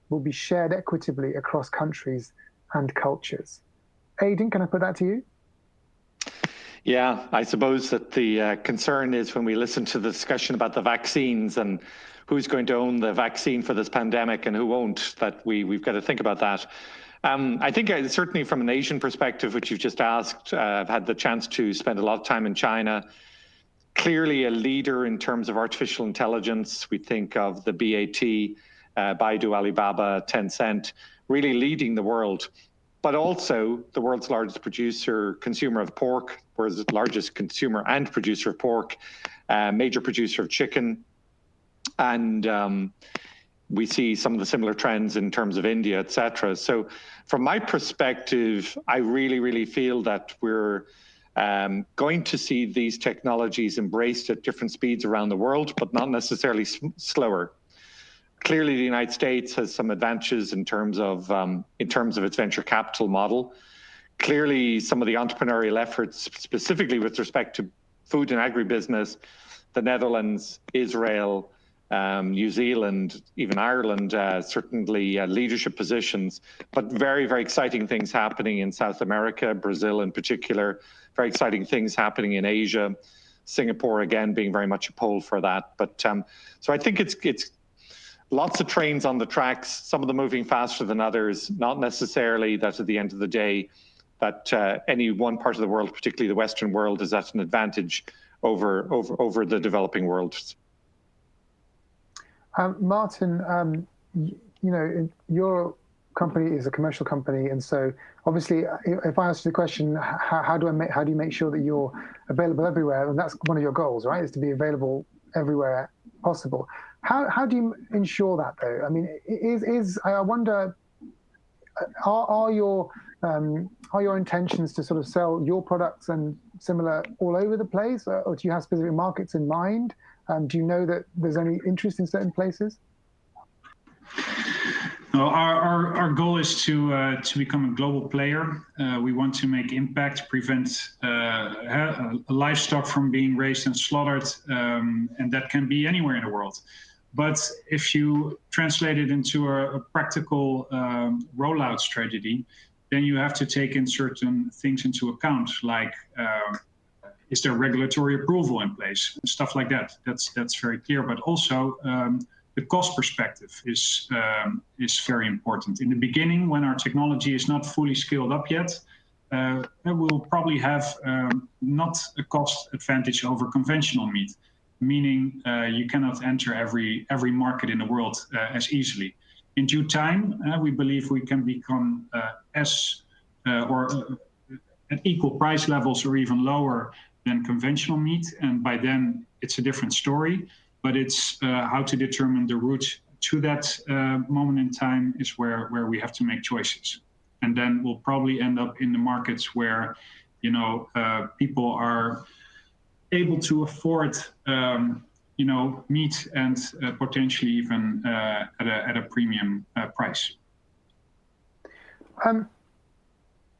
will be shared equitably across countries and cultures? Aidan, can I put that to you? Yeah, I suppose that the concern is when we listen to the discussion about the vaccines and who's going to own the vaccine for this pandemic and who won't, that we've got to think about that. I think certainly from an Asian perspective, which you've just asked, I've had the chance to spend a lot of time in China. Clearly a leader in terms of artificial intelligence. We think of the BAT, Baidu, Alibaba, Tencent, really leading the world, but also the world's largest consumer of pork, world's largest consumer and producer of pork, major producer of chicken. And we see some of the similar trends in terms of India, et cetera. So from my perspective, I really, really feel that we're going to see these technologies embraced at different speeds around the world, but not necessarily slower. Clearly, the United States has some advantages in terms of its venture capital model. Clearly, some of the entrepreneurial efforts, specifically with respect to food and agribusiness, the Netherlands, Israel, New Zealand, even Ireland, certainly leadership positions, but very, very exciting things happening in South America, Brazil in particular, very exciting things happening in Asia, Singapore again being very much a pole for that. But so I think it's lots of trains on the tracks, some of them moving faster than others, not necessarily that at the end of the day that any one part of the world, particularly the Western world, is at an advantage over the developing world. Maarten, your company is a commercial company, and so obviously, if I ask you the question, how do you make sure that you're available everywhere? And that's one of your goals, right? Is to be available everywhere possible. How do you ensure that, though? I mean, I wonder, are your intentions to sort of sell your products and similar all over the place, or do you have specific markets in mind? Do you know that there's any interest in certain places? No, our goal is to become a global player. We want to make impact, prevent livestock from being raised and slaughtered, and that can be anywhere in the world. But if you translate it into a practical rollout strategy, then you have to take in certain things into account, like is there regulatory approval in place, stuff like that. That's very clear. But also the cost perspective is very important. In the beginning, when our technology is not fully scaled up yet, we'll probably have not a cost advantage over conventional meat, meaning you cannot enter every market in the world as easily. In due time, we believe we can become at equal price levels or even lower than conventional meat, and by then it's a different story. But it's how to determine the route to that moment in time is where we have to make choices, and then we'll probably end up in the markets where people are able to afford meat and potentially even at a premium price.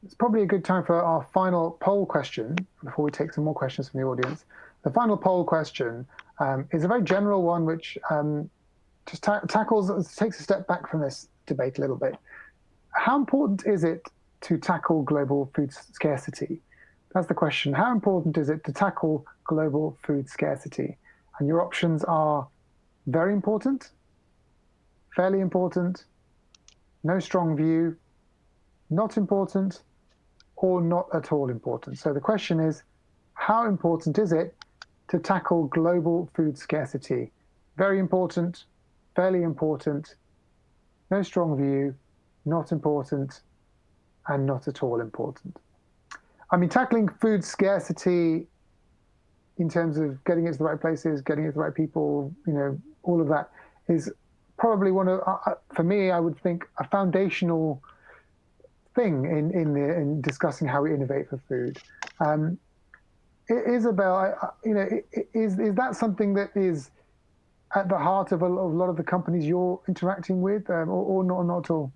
It's probably a good time for our final poll question before we take some more questions from the audience. The final poll question is a very general one, which just takes a step back from this debate a little bit. How important is it to tackle global food scarcity? That's the question. How important is it to tackle global food scarcity? And your options are very important, fairly important, no strong view, not important, or not at all important. So the question is, how important is it to tackle global food scarcity? Very important, fairly important, no strong view, not important, and not at all important. I mean, tackling food scarcity in terms of getting it to the right places, getting it to the right people, all of that is probably one of, for me, I would think, a foundational thing in discussing how we innovate for food. Isabelle, is that something that is at the heart of a lot of the companies you're interacting with, or not at all?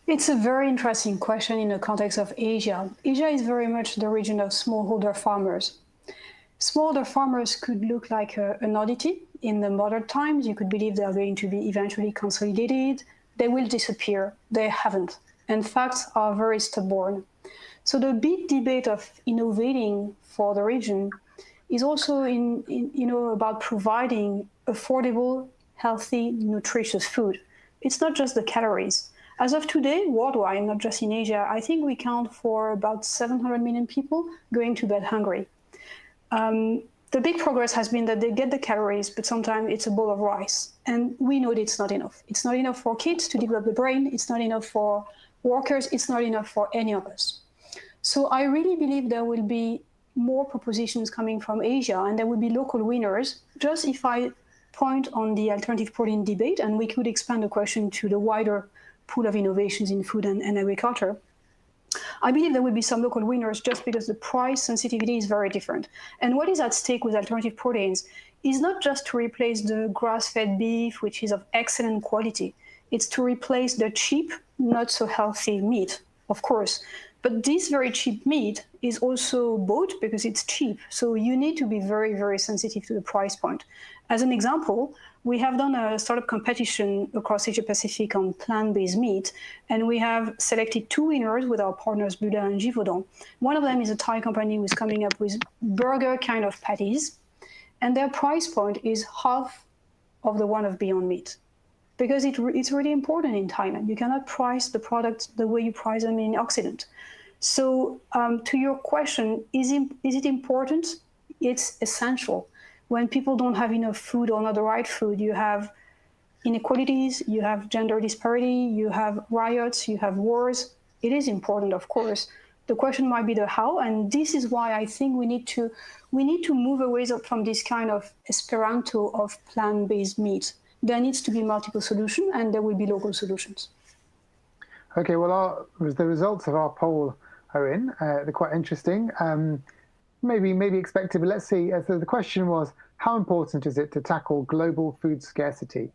It's a very interesting question in the context of Asia. Asia is very much the region of smallholder farmers. Smallholder farmers could look like an oddity in the modern times. You could believe they are going to be eventually consolidated. They will disappear. They haven't. And facts are very stubborn. So the big debate of innovating for the region is also about providing affordable, healthy, nutritious food. It's not just the calories. As of today, worldwide, not just in Asia, I think we count for about 700 million people going to bed hungry. The big progress has been that they get the calories, but sometimes it's a bowl of rice. And we know that it's not enough. It's not enough for kids to develop the brain. It's not enough for workers. It's not enough for any of us. So I really believe there will be more propositions coming from Asia, and there will be local winners. Just if I point on the alternative protein debate, and we could expand the question to the wider pool of innovations in food and agriculture. I believe there will be some local winners just because the price sensitivity is very different. And what is at stake with alternative proteins is not just to replace the grass-fed beef, which is of excellent quality. It's to replace the cheap, not so healthy meat, of course. But this very cheap meat is also bought because it's cheap. So you need to be very, very sensitive to the price point. As an example, we have done a startup competition across Asia Pacific on plant-based meat, and we have selected 2 winners with our partners Buda and Givaudan. One of them is a Thai company who's coming up with burger kind of patties, and their price point is half of the one of Beyond Meat. Because it's really important in Thailand. You cannot price the products the way you price them in Occident. So to your question, is it important? It's essential. When people don't have enough food or not the right food, you have inequalities, you have gender disparity, you have riots, you have wars. It is important, of course. The question might be the how, and this is why I think we need to move away from this kind of Esperanto of plant-based meat. There needs to be multiple solutions, and there will be local solutions. Okay, well, the results of our poll are in. They're quite interesting. Maybe expected, but let's see. So the question was, how important is it to tackle global food scarcity?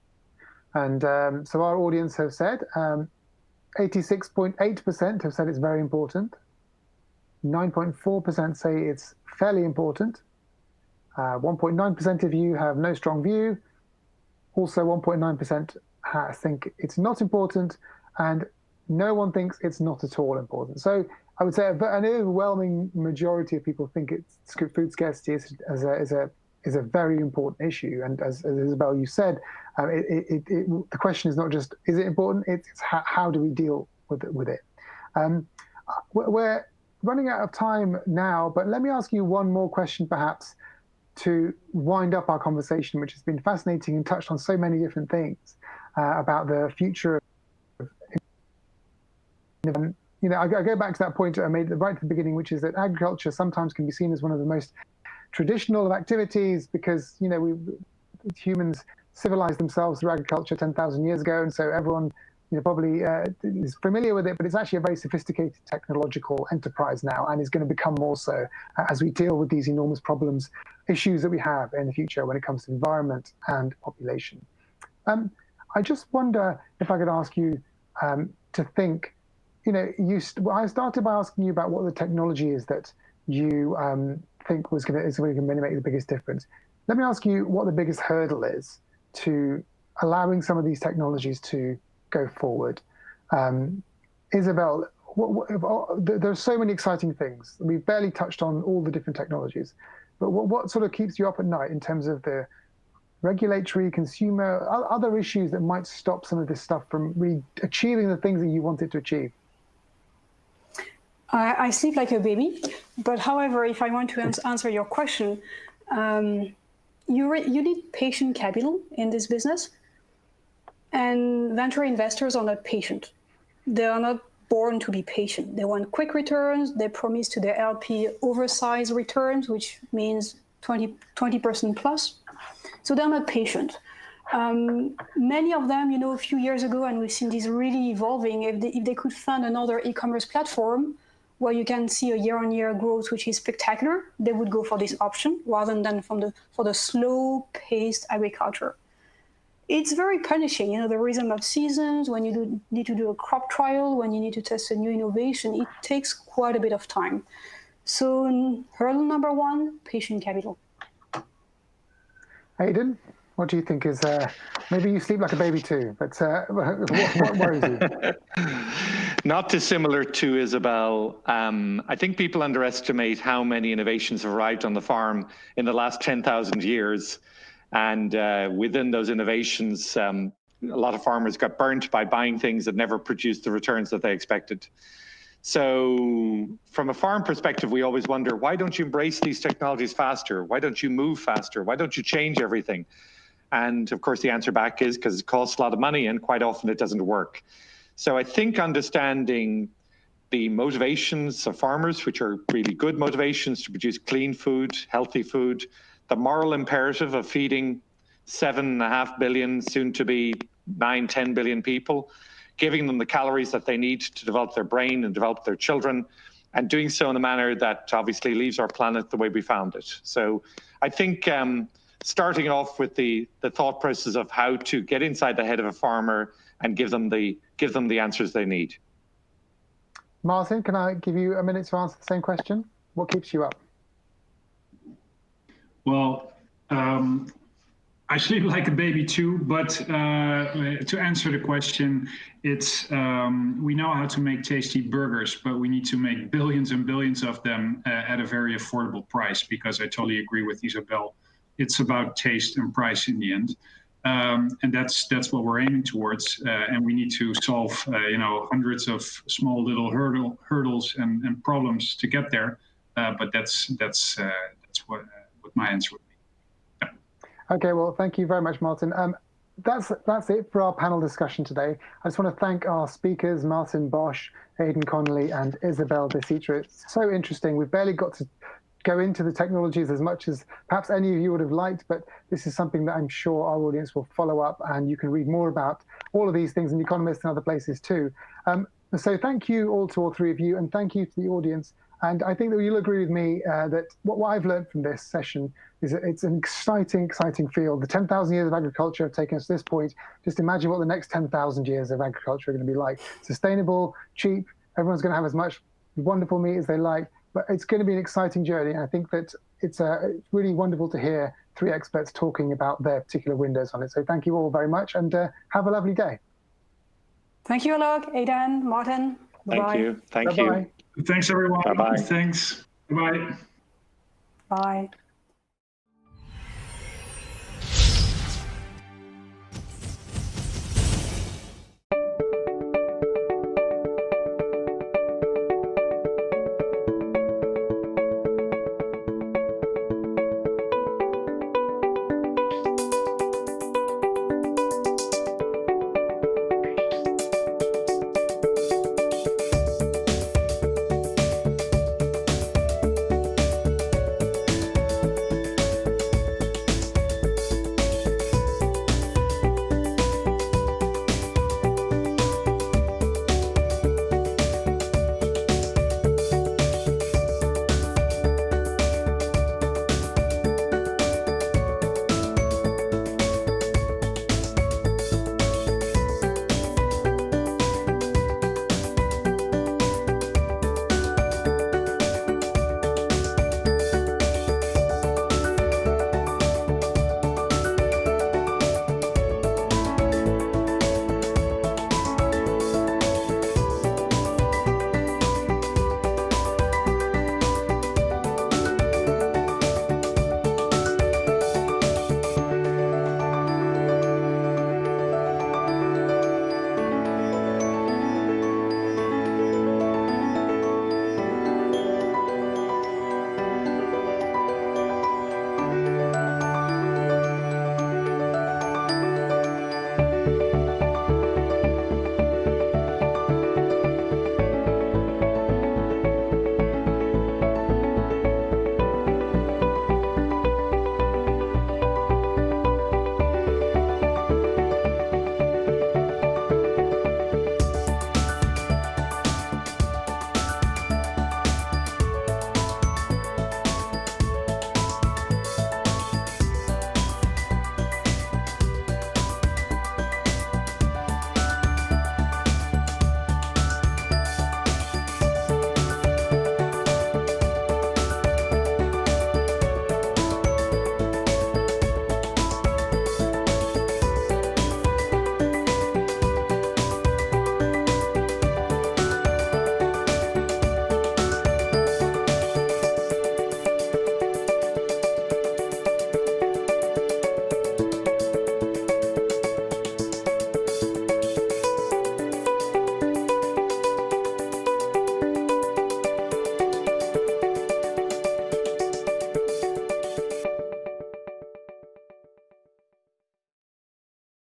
And so our audience have said, 86.8% have said it's very important. 9.4% say it's fairly important. 1.9% of you have no strong view. Also 1.9% think it's not important, and no one thinks it's not at all important. So I would say an overwhelming majority of people think food scarcity is a very important issue. And as Isabelle, you said, the question is not just is it important, it's how do we deal with it. We're running out of time now, but let me ask you one more question perhaps to wind up our conversation, which has been fascinating and touched on so many different things about the future of I go back to that point I made right at the beginning, which is that agriculture sometimes can be seen as one of the most traditional of activities because, humans civilized themselves through agriculture 10,000 years ago. And so everyone, probably is familiar with it, but it's actually a very sophisticated technological enterprise now and is going to become more so as we deal with these enormous issues that we have in the future when it comes to environment and population. I just wonder if I could ask you to think, I started by asking you about what the technology is that you think is going to make the biggest difference. Let me ask you what the biggest hurdle is to allowing some of these technologies to go forward. Isabelle, there are so many exciting things. We've barely touched on all the different technologies, but what sort of keeps you up at night in terms of the regulatory, consumer, other issues that might stop some of this stuff from really achieving the things that you want it to achieve? I sleep like a baby, but however, if I want to answer your question, you need patient capital in this business, and venture investors are not patient. They are not born to be patient. They want quick returns. They promise to their LP oversized returns, which means 20% plus. So they're not patient. Many of them, a few years ago, and we've seen this really evolving, if they could fund another e-commerce platform where you can see a year-on-year growth, which is spectacular, they would go for this option rather than for the slow-paced agriculture. It's very punishing, the rhythm of seasons, when you need to do a crop trial, when you need to test a new innovation, it takes quite a bit of time. So hurdle number 1, patient capital. Aidan, what do you think is, maybe you sleep like a baby too, but what worries you? Not dissimilar to Isabelle. I think people underestimate how many innovations have arrived on the farm in the last 10,000 years. And within those innovations, a lot of farmers got burnt by buying things that never produced the returns that they expected. So from a farm perspective, we always wonder, why don't you embrace these technologies faster? Why don't you move faster? Why don't you change everything? And of course, the answer back is because it costs a lot of money and quite often it doesn't work. So I think understanding the motivations of farmers, which are really good motivations to produce clean food, healthy food, the moral imperative of feeding 7.5 billion, soon to be 9-10 billion people, giving them the calories that they need to develop their brain and develop their children, and doing so in a manner that obviously leaves our planet the way we found it. So I think starting off with the thought process of how to get inside the head of a farmer and give them the answers they need. Maarten, can I give you a minute to answer the same question? What keeps you up? Well, I sleep like a baby too, but to answer the question, it's we know how to make tasty burgers, but we need to make billions and billions of them at a very affordable price, because I totally agree with Isabelle. It's about taste and price in the end. And that's what we're aiming towards. And we need to solve, hundreds of small little hurdles and problems to get there. But that's what my answer would be. Okay, well, thank you very much, Maarten. That's it for our panel discussion today. I just want to thank our speakers, Maarten Bosch, Aidan Connolly, and Isabelle Decitre. It's so interesting. We've barely got to go into the technologies as much as perhaps any of you would have liked, but this is something that I'm sure our audience will follow up, and you can read more about all of these things in The Economist and other places too. So thank you all to all three of you, and thank you to the audience. And I think that you'll agree with me that what I've learned from this session is that it's an exciting, exciting field. The 10,000 years of agriculture have taken us to this point. Just imagine what the next 10,000 years of agriculture are going to be like. Sustainable, cheap, everyone's going to have as much wonderful meat as they like, but it's going to be an exciting journey. And I think that it's really wonderful to hear three experts talking about their particular windows on it. So thank you all very much, and have a lovely day. Thank you, Alok, Aidan, Maarten. Bye-bye. Thank you. Thank Bye-bye. you. Thanks, everyone. Bye-bye. Thanks. Bye. Bye.